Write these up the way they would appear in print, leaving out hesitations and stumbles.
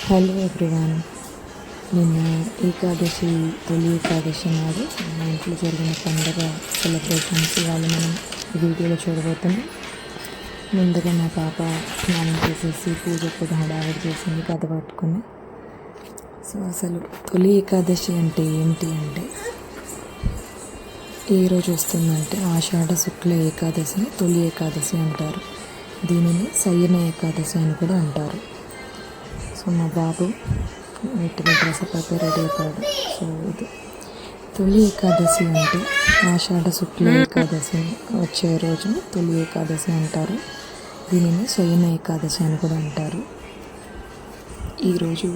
Hello everyone. నిన్న ఏకాదశి, తొలి ఏకాదశి నాడు మా ఇంట్లో జరిగిన పండుగ సెలబ్రేషన్స్ ఇవాళ మనం ఈ వీడియోలో చూడబోతున్నాం. ముందుగా మా పాప స్నానం చేసేసి పూజకు హడావిడి చేసింది కథ పట్టుకొని. సో అసలు తొలి ఏకాదశి అంటే ఏంటి అంటే, ఏ రోజు వస్తుందంటే ఆషాఢ శుక్ల ఏకాదశిని తొలి ఏకాదశి అంటారు. దీనిని శయన ఏకాదశి అని కూడా అంటారు. సో మా బాబు వీటిని డ్రెస్అప్ అయిపోయి రెడీ అయిపోయాడు. సో ఇది తొలి ఏకాదశి అంటే ఆషాఢ శుక్ల ఏకాదశి వచ్చే రోజును తొలి ఏకాదశి అంటారు. దీనిని శయన ఏకాదశి అని కూడా అంటారు. ఈరోజు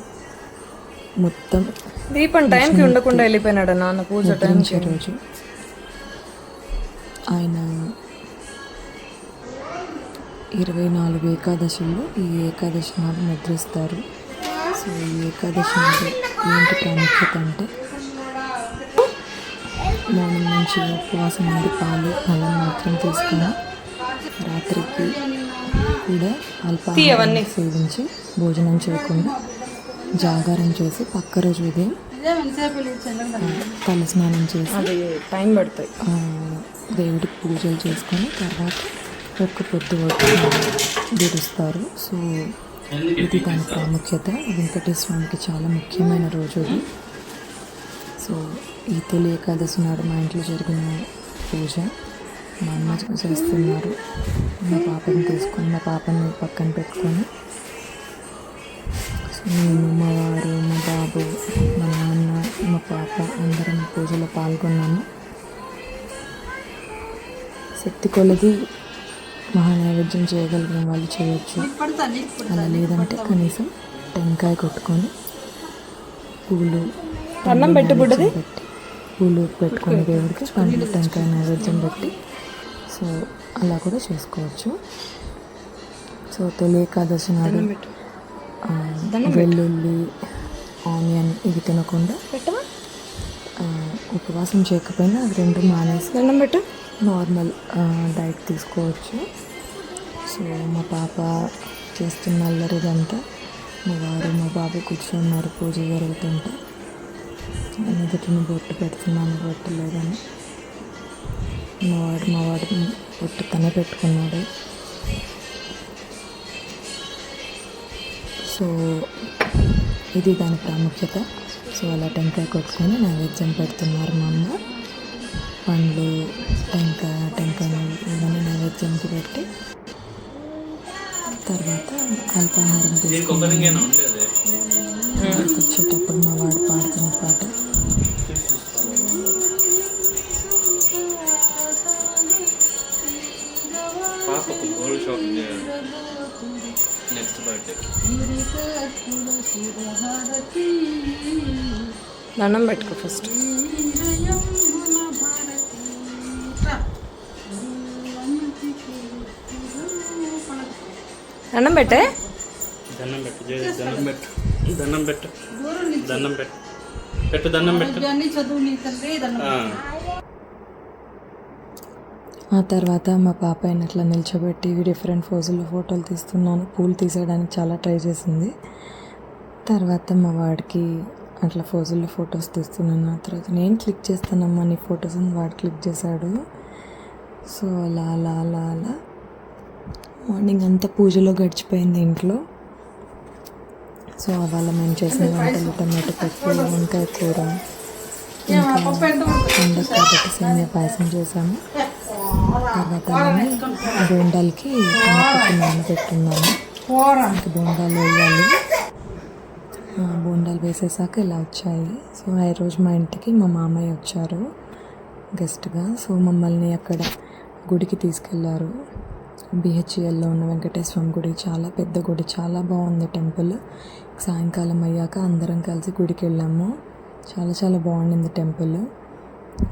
మొత్తం దీపం టైంకి ఉండకుండా వెళ్ళిపోయినాడు నాన్న పూజ టైంకి. రోజు ఆయన 24 ఏకాదశుల్లో ఈ ఏకాదశి నాడు నిద్రిస్తారు. సో ఈ ఏకాదశి నాడు ఏంటి ప్రాముఖ్యత అంటే, మార్నింగ్ నుంచి ఉపవాసం నుండి పాలు ఫలం మాత్రం తీసుకొని రాత్రికి కూడా అల్పాహారం సేవించి భోజనం చేయకుండా జాగారం చేసి పక్క రోజు ఉదయం తలస్నానం చేసి టైం పడుతుంది దేవుడికి పూజలు చేసుకొని తర్వాత ఒక్క పొద్దు విడుస్తారు. సో ఇది దాని ప్రాముఖ్యత. వెంకటేశ్వర స్వామికి చాలా ముఖ్యమైన రోజు ఇది. సో ఈ తొలి ఏకాదశి నాడు మా ఇంట్లో జరిగిన పూజ మా అమ్మ చేస్తున్నారు. మా పాపని తీసుకొని మా పాపని పక్కన పెట్టుకొని సో నేను, మా వారు, మా బాబు, మా నాన్న, మా పాప అందరం పూజలో పాల్గొన్నాము. శక్తి కొలది మహానైవేద్యం చేయగలిగిన వాళ్ళు చేయొచ్చు. అలా లేదంటే కనీసం టెంకాయ కొట్టుకొని పూలు పెట్టి పూలు పెట్టుకొని దేవుడికి పండ్లు టెంకాయ నైవేద్యం పెట్టి సో అలా కూడా చేసుకోవచ్చు. సో తొలి ఏకాదశి నాడు వెల్లుల్లి, ఆనియన్ ఇవి తినకుండా ఉపవాసం చేయకపోయినా అవి రెండు మానేసి దండం పెట్టు నార్మల్ డైట్ తీసుకోవచ్చు. సో మా పాప చేస్తున్న అల్లరిదంతా మా వారు, మా బాబు కూర్చున్నారు పూజ జరుగుతుంటే. ఎదుటిని బొట్టు పెడుతున్నాను, బొట్టు లేదని మా వాడు బొట్టు తనే పెట్టుకున్నాడు. సో ఇది దాని ప్రాముఖ్యత. సో అలా టెంకాయ కొట్టుకొని నైవేద్యం పెడుతున్నారు మా అమ్మ. పండ్లు, టెంకాయ ఇవన్నీ నైవేద్యంకి పెట్టి తర్వాత అల్పాహారం తీసుకుని వచ్చేటప్పుడు మా వాడు పాడుతున్న పాట దండం పెట్టుకో ఫస్ట్. దండం పెట్టే దండం పెట్టు దండం పెట్టు దండం పెట్టు దండం పెట్టు పెట్టు దండం పెట్టు. ఆ తర్వాత మా పాప అట్లా నిల్చోబెట్టి డిఫరెంట్ పోజుల్లో ఫోటోలు తీస్తున్నాను. పూలు తీసేయడానికి చాలా ట్రై చేసింది. తర్వాత మా వాడికి అట్లా పోజుల్లో ఫొటోస్ తీస్తున్నాను. ఆ తర్వాత నేను క్లిక్ చేస్తానమ్మా నీ ఫొటోస్ అని వాడు క్లిక్ చేశాడు. సో అలా అలా అలా అలా మార్నింగ్ అంతా పూజలో గడిచిపోయింది ఇంట్లో. సో అవాళ మేము చేసిన వంటలు టమాటో పప్పు, వంకాయ కూర, ఇంకా పండగ కాబట్టి సేమియా పాయసం చేసాము. తర్వాత బోండాలకి పప్పు నానబెట్టున్నాము. ఇంకా బోండాలు వేయాలి. బోండాలు వేసేసాక ఇలా వచ్చాయి. సో ఆ రోజు మా ఇంటికి మా మామయ్య వచ్చారు గెస్ట్గా. సో మమ్మల్ని అక్కడ గుడికి తీసుకెళ్లారు. బిహెచ్ఎల్లో ఉన్న వెంకటేశ్వర స్వామి గుడి చాలా పెద్ద గుడి, చాలా బాగుంది టెంపుల్. సాయంకాలం అయ్యాక అందరం కలిసి గుడికి వెళ్ళాము. చాలా చాలా బాగుండింది టెంపుల్.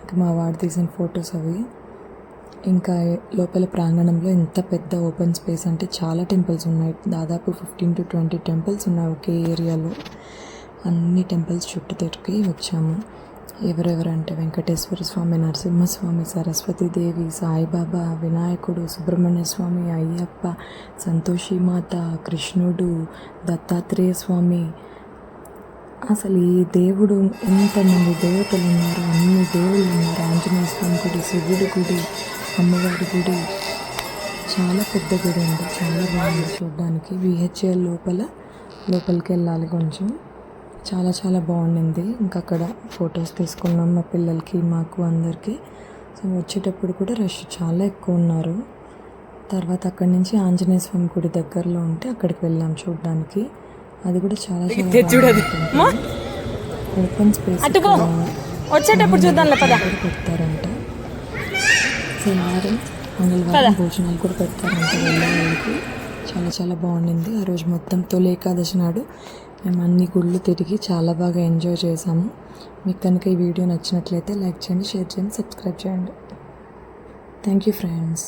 ఇంకా మా వాడు తీసిన ఫొటోస్ అవి. ఇంకా లోపల ప్రాంగణంలో ఎంత పెద్ద ఓపెన్ స్పేస్ అంటే చాలా టెంపుల్స్ ఉన్నాయి. దాదాపు 15 to 20 టెంపుల్స్ ఉన్నాయి ఒకే ఏరియాలో. అన్ని టెంపుల్స్ చుట్టూ తిరిగి వచ్చాము. ఎవరెవరంటే వెంకటేశ్వర స్వామి, నరసింహస్వామి, సరస్వతీదేవి, సాయిబాబా, వినాయకుడు, సుబ్రహ్మణ్య స్వామి, అయ్యప్ప, సంతోషి మాత, కృష్ణుడు, దత్తాత్రేయ స్వామి, అసలు ఈ దేవుడు ఎంతమంది దేవతలు ఉన్నారు, అన్ని దేవుళ్ళు ఉన్నారు. ఆంజనేయ స్వామి గుడి, శివుడి గుడి, అమ్మవారి గుడి, చాలా పెద్ద గుడి ఉంది. చాలా బాగుంది చూడడానికి. విహెచ్ఎల్ లోపలికి వెళ్ళాలి కొంచెం. చాలా చాలా బాగుండింది. ఇంకా అక్కడ ఫొటోస్ తీసుకున్నాం మా పిల్లలకి, మాకు అందరికీ. సో వచ్చేటప్పుడు కూడా రష్ చాలా ఎక్కువ ఉన్నారు. తర్వాత అక్కడి నుంచి ఆంజనేయ స్వామి గుడి దగ్గరలో ఉంటే అక్కడికి వెళ్ళాం చూడడానికి. అది కూడా చాలా చాలా ఓపెన్ స్పేస్ వచ్చేటప్పుడు చూద్దాం పెడతారంట. శనివారం మంగళవారం భోజనాలు కూడా పెడతారంట వెళ్ళే వాళ్ళకి. చాలా చాలా బాగుండింది. ఆ రోజు మొత్తం తొలి ఏకాదశి నాడు మేము అన్ని గుళ్ళు తిరిగి చాలా బాగా ఎంజాయ్ చేసాము. మీకు కనుక ఈ వీడియో నచ్చినట్లయితే లైక్ చేయండి, షేర్ చేయండి, సబ్స్క్రైబ్ చేయండి. Thank you friends.